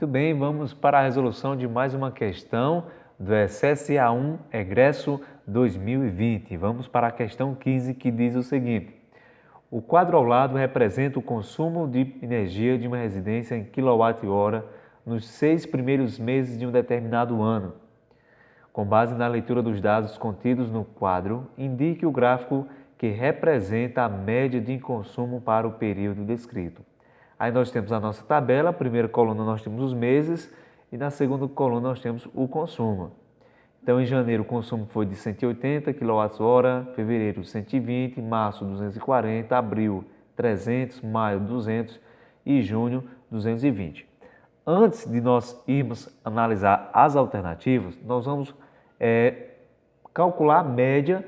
bem, vamos para a resolução de mais uma questão do SSA1 Egresso 2020. Vamos para a questão 15, que diz o seguinte: o quadro ao lado representa o consumo de energia de uma residência em kWh nos 6 primeiros meses de um determinado ano. Com base na leitura dos dados contidos no quadro, indique o gráfico que representa a média de consumo para o período descrito. Aí nós temos a nossa tabela, primeira coluna nós temos os meses e na segunda coluna nós temos o consumo. Então, em janeiro o consumo foi de 180 kWh, fevereiro 120, março 240, abril 300, maio 200 e junho 220. Antes de nós irmos analisar as alternativas, nós vamos calcular a média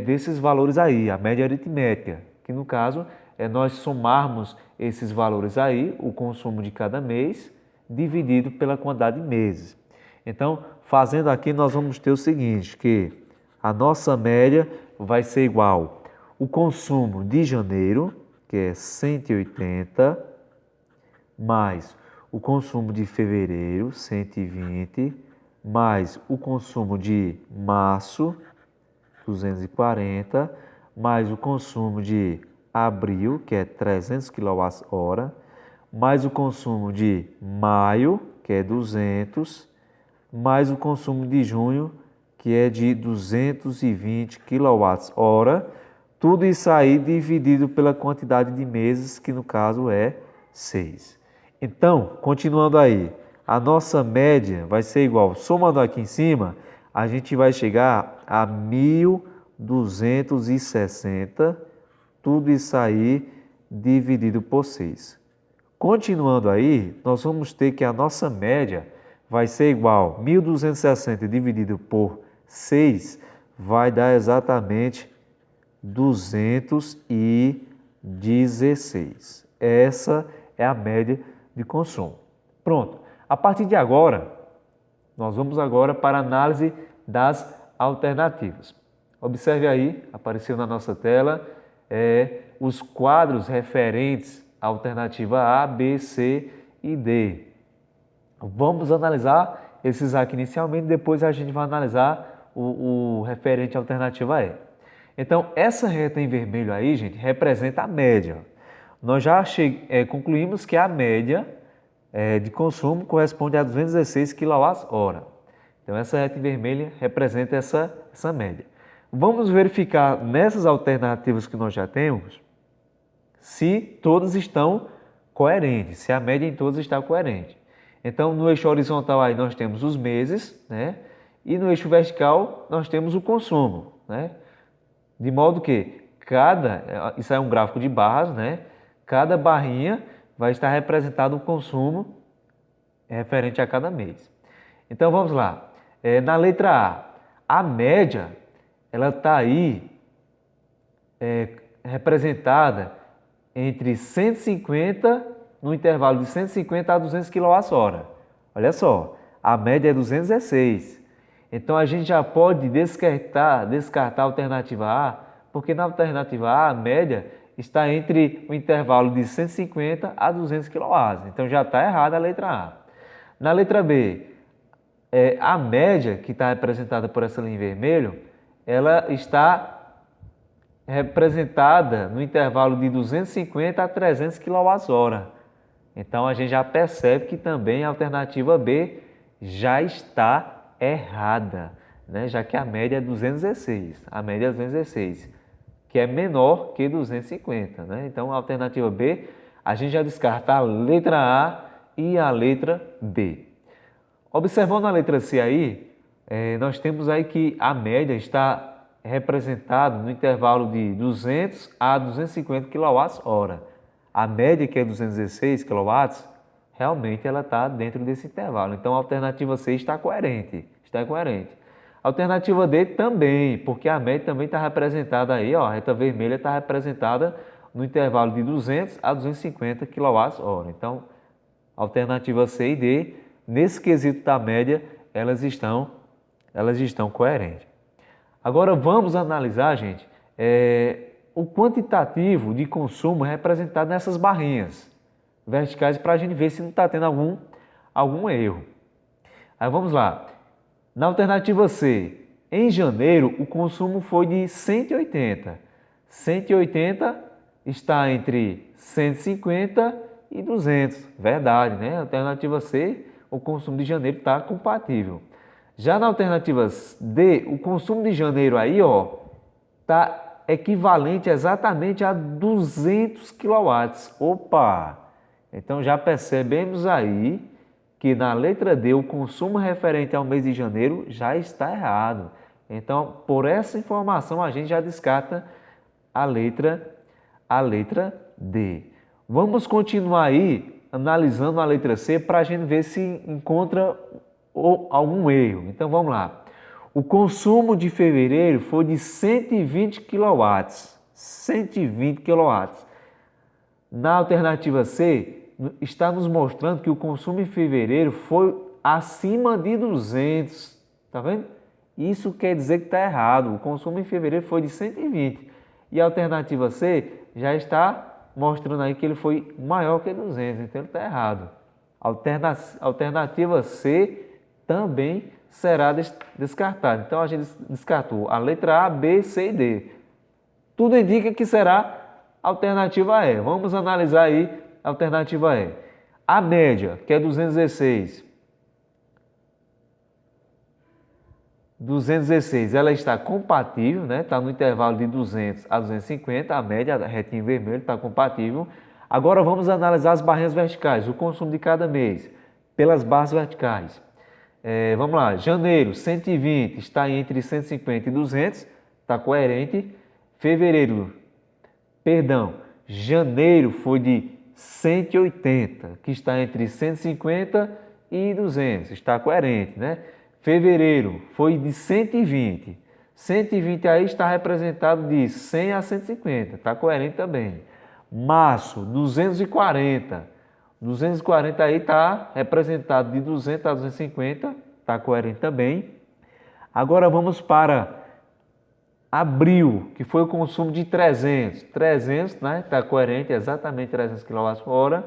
desses valores aí, a média aritmética, que no caso é nós somarmos esses valores aí, o consumo de cada mês, dividido pela quantidade de meses. Então, fazendo aqui, nós vamos ter o seguinte, que a nossa média vai ser igual o consumo de janeiro, que é 180, mais o consumo de fevereiro, 120, mais o consumo de março, 240, mais o consumo de abril, que é 300 kWh, mais o consumo de maio, que é 200, mais o consumo de junho, que é de 220 kWh. Tudo isso aí dividido pela quantidade de meses, que no caso é 6. Então, continuando aí, a nossa média vai ser igual, somando aqui em cima, a gente vai chegar a 1.260, tudo isso aí dividido por 6. Continuando aí, nós vamos ter que a nossa média vai ser igual, 1.260 dividido por 6 vai dar exatamente 216. Essa é a média de consumo. Pronto. A partir de agora, nós vamos agora para a análise das alternativas. Observe aí, apareceu na nossa tela, os quadros referentes à alternativa A, B, C e D. Vamos analisar esses aqui inicialmente, depois a gente vai analisar o referente à alternativa E. Então, essa reta em vermelho aí, gente, representa a média. Nós já concluímos que a média de consumo corresponde a 216 kWh. Então, essa reta em vermelho representa essa média. Vamos verificar nessas alternativas que nós já temos se todas estão coerentes, se a média em todas está coerente. Então, no eixo horizontal aí nós temos os meses, né? E no eixo vertical nós temos o consumo, né? De modo que isso é um gráfico de barras, né? Cada barrinha vai estar representado o consumo referente a cada mês. Então vamos lá. Na letra A, a média ela está aí representada entre 150, no intervalo de 150 a 200 kWh. Olha só, a média é 216. Então a gente já pode descartar a alternativa A, porque na alternativa A, a média está entre o intervalo de 150 a 200 kWh. Então já está errada a letra A. Na letra B, a média que está representada por essa linha em vermelho, ela está representada no intervalo de 250 a 300 kWh. Então a gente já percebe que também a alternativa B já está errada, né? Já que a média é 216, a média é 216, que é menor que 250, né? Então a alternativa B, a gente já descarta a letra A e a letra B. Observando a letra C aí, nós temos aí que a média está representada no intervalo de 200 a 250 kWh. A média, que é 216 kW, realmente ela está dentro desse intervalo. Então a alternativa C está coerente. A alternativa D também, porque a média também está representada aí, ó, a reta vermelha está representada no intervalo de 200 a 250 kWh. Então, alternativa C e D, nesse quesito da média, elas estão coerentes. Agora vamos analisar, gente, o quantitativo de consumo representado nessas barrinhas verticais para a gente ver se não está tendo algum erro. Aí vamos lá. Na alternativa C, em janeiro o consumo foi de 180. 180 está entre 150 e 200. Verdade, né? Alternativa C, o consumo de janeiro está compatível. Já na alternativa D, o consumo de janeiro aí, ó, está equivalente exatamente a 200 kW. Opa! Então já percebemos aí que na letra D o consumo referente ao mês de janeiro já está errado. Então, por essa informação, a gente já descarta a letra D. Vamos continuar aí analisando a letra C para a gente ver se encontra algum erro. Então, vamos lá. O consumo de fevereiro foi de 120 kW. 120 kW. Na alternativa C, está nos mostrando que o consumo em fevereiro foi acima de 200. Tá vendo? Isso quer dizer que está errado. O consumo em fevereiro foi de 120. E a alternativa C já está mostrando aí que ele foi maior que 200. Então ele está errado. Alternativa C também será descartada. Então a gente descartou a letra A, B, C e D. Tudo indica que será a alternativa E. Vamos analisar aí a alternativa E. A média, que é 216. 216, ela está compatível, né? Está no intervalo de 200 a 250, a média, a retinha em vermelho, está compatível. Agora vamos analisar as barrinhas verticais, o consumo de cada mês, pelas barras verticais. Vamos lá, janeiro, 120, está entre 150 e 200, está coerente. Janeiro foi de 180, que está entre 150 e 200, está coerente, né? Fevereiro foi de 120. 120 aí está representado de 100 a 150, está coerente também. Março, 240. 240 aí está representado de 200 a 250, está coerente também. Agora vamos para abril, que foi o consumo de 300. 300, né? Está coerente, exatamente 300 kWh.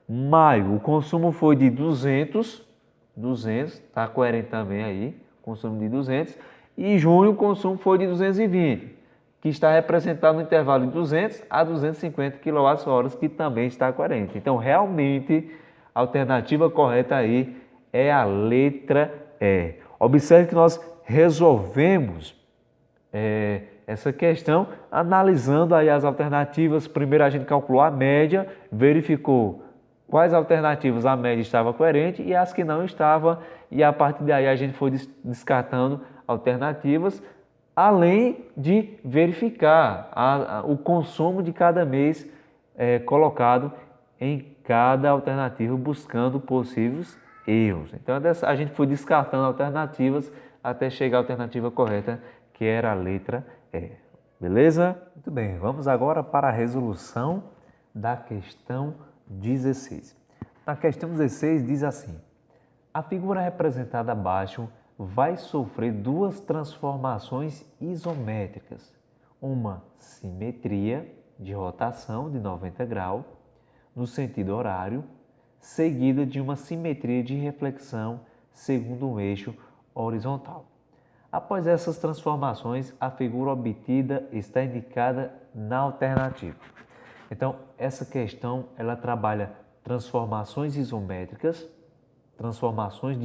Maio, o consumo foi de 200. 200, está coerente também aí, consumo de 200. E junho o consumo foi de 220, que está representado no intervalo de 200 a 250 kWh, que também está coerente. Então, realmente, a alternativa correta aí é a letra E. Observe que nós resolvemos essa questão analisando aí as alternativas. Primeiro a gente calculou a média, verificou quais alternativas a média estava coerente e as que não estava, e a partir daí a gente foi descartando alternativas, além de verificar o consumo de cada mês colocado em cada alternativa, buscando possíveis erros. Então a gente foi descartando alternativas até chegar à alternativa correta, que era a letra E. Beleza? Muito bem, vamos agora para a resolução da questão 16. Na questão 16 diz assim: a figura representada abaixo vai sofrer duas transformações isométricas, uma simetria de rotação de 90 graus no sentido horário, seguida de uma simetria de reflexão segundo um eixo horizontal. Após essas transformações, a figura obtida está indicada na alternativa. Então, essa questão ela trabalha transformações isométricas, transformações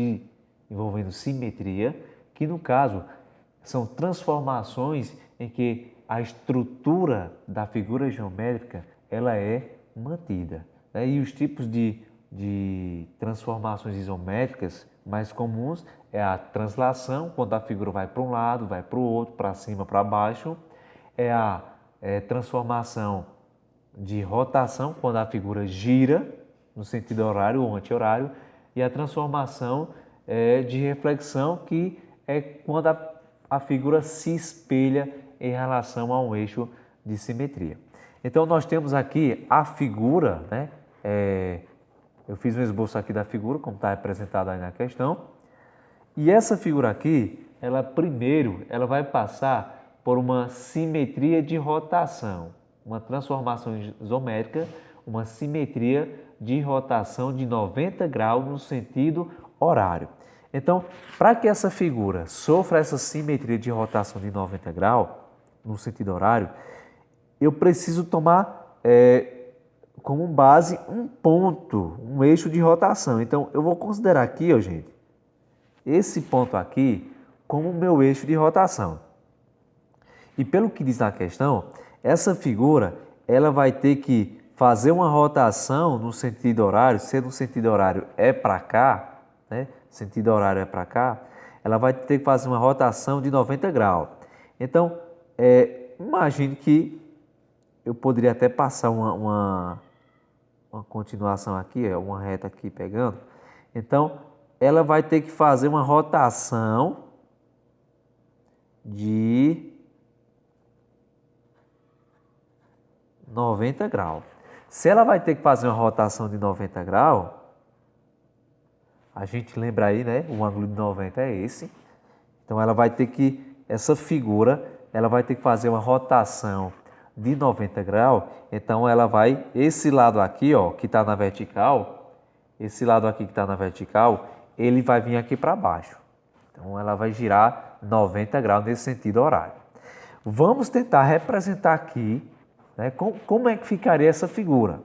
envolvendo simetria, que no caso são transformações em que a estrutura da figura geométrica ela é mantida. E os tipos de transformações isométricas mais comuns é a translação, quando a figura vai para um lado, vai para o outro, para cima, para baixo. É a transformação de rotação, quando a figura gira no sentido horário ou anti-horário, e a transformação de reflexão, que é quando a figura se espelha em relação a um eixo de simetria. Então, nós temos aqui a figura, né? Eu fiz um esboço aqui da figura, como está representado aí na questão, e essa figura aqui, ela vai passar por uma simetria de rotação, uma transformação isométrica, uma simetria de rotação de 90 graus no sentido horário. Então, para que essa figura sofra essa simetria de rotação de 90 graus no sentido horário, eu preciso tomar como base um ponto, um eixo de rotação. Então, eu vou considerar aqui, ó, gente, esse ponto aqui como meu eixo de rotação. E pelo que diz na questão, essa figura ela vai ter que fazer uma rotação no sentido horário, se no sentido horário é para cá, né? Sentido horário é para cá, ela vai ter que fazer uma rotação de 90 graus. Então, imagine que eu poderia até passar uma continuação aqui, uma reta aqui pegando. Então, ela vai ter que fazer uma rotação de 90 graus. Se ela vai ter que fazer uma rotação de 90 graus, a gente lembra aí, né? O ângulo de 90 é esse. Então, ela vai ter que, essa figura, ela vai ter que fazer uma rotação de 90 graus. Então, ela vai, esse lado aqui, ó, que está na vertical, esse lado aqui que está na vertical, ele vai vir aqui para baixo. Então, ela vai girar 90 graus nesse sentido horário. Vamos tentar representar aqui, né, como é que ficaria essa figura.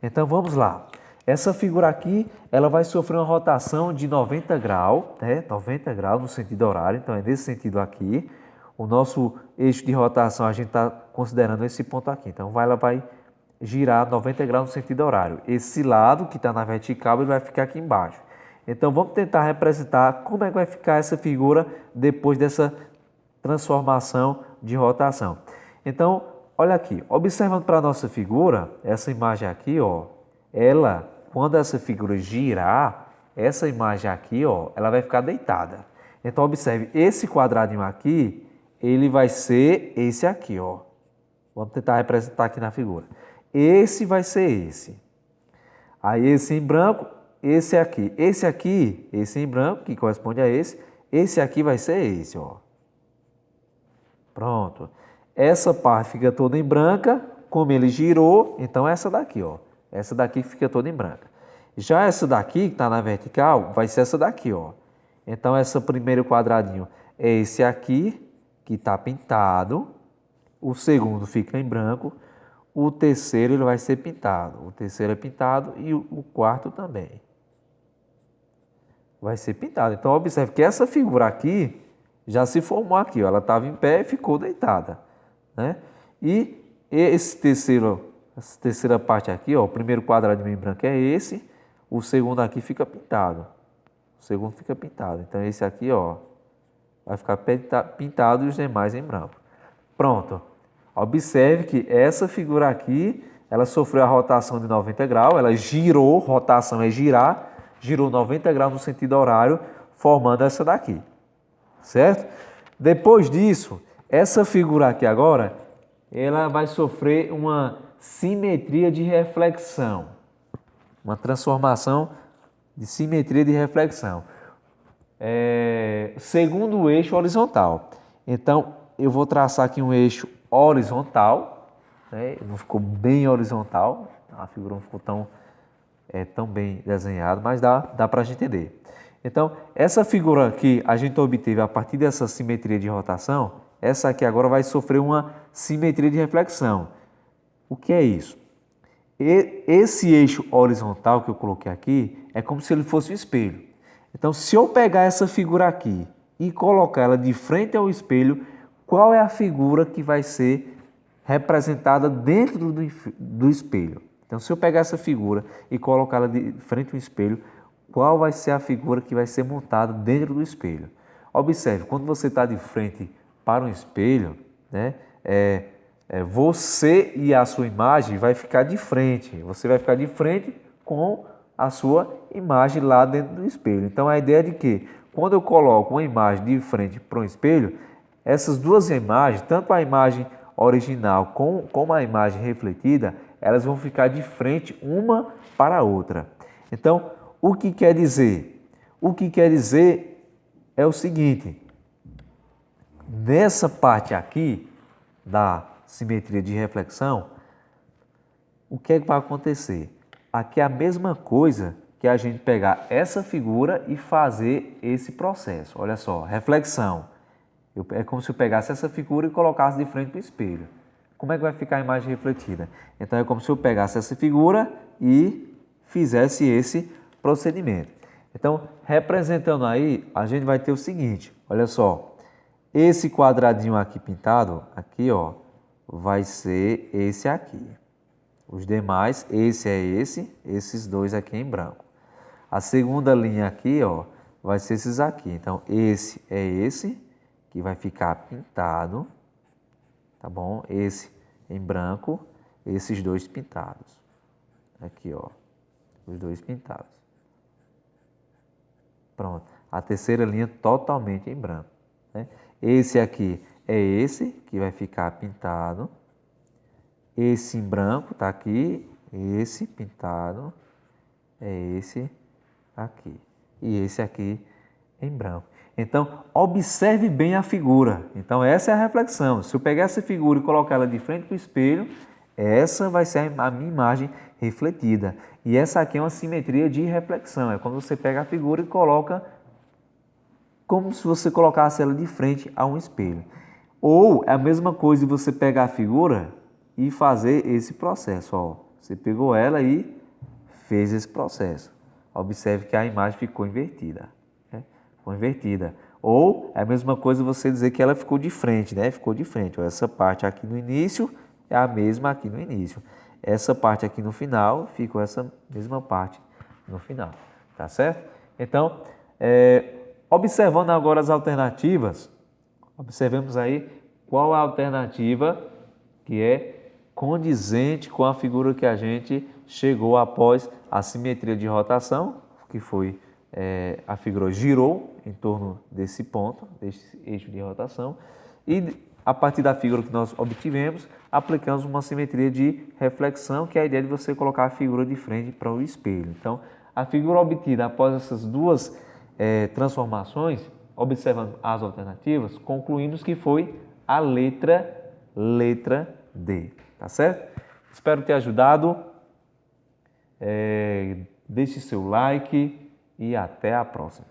Então, vamos lá. Essa figura aqui, ela vai sofrer uma rotação de 90 graus, né, 90 graus no sentido horário. Então, é nesse sentido aqui. O nosso eixo de rotação, a gente está considerando esse ponto aqui. Então, ela vai girar 90 graus no sentido horário. Esse lado que está na vertical, ele vai ficar aqui embaixo. Então, vamos tentar representar como é que vai ficar essa figura depois dessa transformação de rotação. Então, olha aqui, observando para a nossa figura, essa imagem aqui, ó, ela, quando essa figura girar, essa imagem aqui, ó, ela vai ficar deitada. Então, observe, esse quadradinho aqui, ele vai ser esse aqui, ó. Vamos tentar representar aqui na figura. Esse vai ser esse. Aí, esse em branco, esse aqui. Esse em branco, que corresponde a esse aqui vai ser esse, ó. Pronto. Essa parte fica toda em branca, como ele girou, então essa daqui, ó. Essa daqui fica toda em branca. Já essa daqui, que está na vertical, vai ser essa daqui, ó. Então, esse primeiro quadradinho é esse aqui, que está pintado. O segundo fica em branco. O terceiro ele vai ser pintado. O terceiro é pintado e o quarto também vai ser pintado. Então, observe que essa figura aqui já se formou aqui, ó. Ela estava em pé e ficou deitada, né? E essa terceira parte aqui, ó, o primeiro quadradinho em branco é esse, o segundo aqui fica pintado. O segundo fica pintado. Então, esse aqui, ó, vai ficar pintado e os demais em branco. Pronto. Observe que essa figura aqui, ela sofreu a rotação de 90 graus, ela girou, rotação é girar, girou 90 graus no sentido horário, formando essa daqui, certo? Depois disso, essa figura aqui agora, ela vai sofrer uma simetria de reflexão, uma transformação de simetria de reflexão, segundo o eixo horizontal. Então, eu vou traçar aqui um eixo horizontal, né? Não ficou bem horizontal, a figura não ficou tão bem desenhada, mas dá para a gente entender. Então, essa figura que a gente obteve a partir dessa simetria de rotação, essa aqui agora vai sofrer uma simetria de reflexão. O que é isso? Esse eixo horizontal que eu coloquei aqui é como se ele fosse um espelho. Então, se eu pegar essa figura aqui e colocar ela de frente ao espelho, qual é a figura que vai ser representada dentro do espelho? Então, se eu pegar essa figura e colocar ela de frente ao espelho, qual vai ser a figura que vai ser montada dentro do espelho? Observe, quando você está de frente para um espelho, né, você e a sua imagem vai ficar de frente. Você vai ficar de frente com a sua imagem lá dentro do espelho. Então, a ideia é de que, quando eu coloco uma imagem de frente para um espelho, essas duas imagens, tanto a imagem original como a imagem refletida, elas vão ficar de frente uma para a outra. Então, o que quer dizer? O que quer dizer é o seguinte: nessa parte aqui da simetria de reflexão, o que é que vai acontecer? aqui é a mesma coisa que a gente pegar essa figura e fazer esse processo. Olha só, reflexão. É como se eu pegasse essa figura e colocasse de frente para o espelho. Como é que vai ficar a imagem refletida? Então é como se eu pegasse essa figura e fizesse esse procedimento. Então, representando aí, a gente vai ter o seguinte, olha só. Esse quadradinho aqui pintado, aqui ó, vai ser esse aqui. Os demais, esse é esse, esses dois aqui em branco. A segunda linha aqui, ó, vai ser esses aqui. Então, esse é esse, que vai ficar pintado, tá bom? Esse em branco, esses dois pintados. Aqui, ó, os dois pintados. Pronto. A terceira linha totalmente em branco, né? Esse aqui é esse, que vai ficar pintado. Esse em branco tá aqui, esse pintado é esse aqui. E esse aqui em branco. Então, observe bem a figura. Então, essa é a reflexão. Se eu pegar essa figura e colocar ela de frente para o espelho, essa vai ser a minha imagem refletida. E essa aqui é uma simetria de reflexão. É quando você pega a figura e coloca como se você colocasse ela de frente a um espelho. Ou é a mesma coisa de você pegar a figura e fazer esse processo. Ó. Você pegou ela e fez esse processo. Observe que a imagem ficou invertida. Né? Ficou invertida. Ou é a mesma coisa você dizer que ela ficou de frente, né? Ficou de frente. Ó, essa parte aqui no início é a mesma aqui no início. Essa parte aqui no final ficou essa mesma parte no final. Tá certo? Então, observando agora as alternativas, observemos aí qual a alternativa que é condizente com a figura que a gente chegou após a simetria de rotação, que foi a figura girou em torno desse ponto, desse eixo de rotação, e a partir da figura que nós obtivemos, aplicamos uma simetria de reflexão, que é a ideia de você colocar a figura de frente para o espelho. Então, a figura obtida após essas duas transformações, observando as alternativas, concluímos que foi a letra D, tá certo? Espero ter ajudado. Deixe seu like e até a próxima.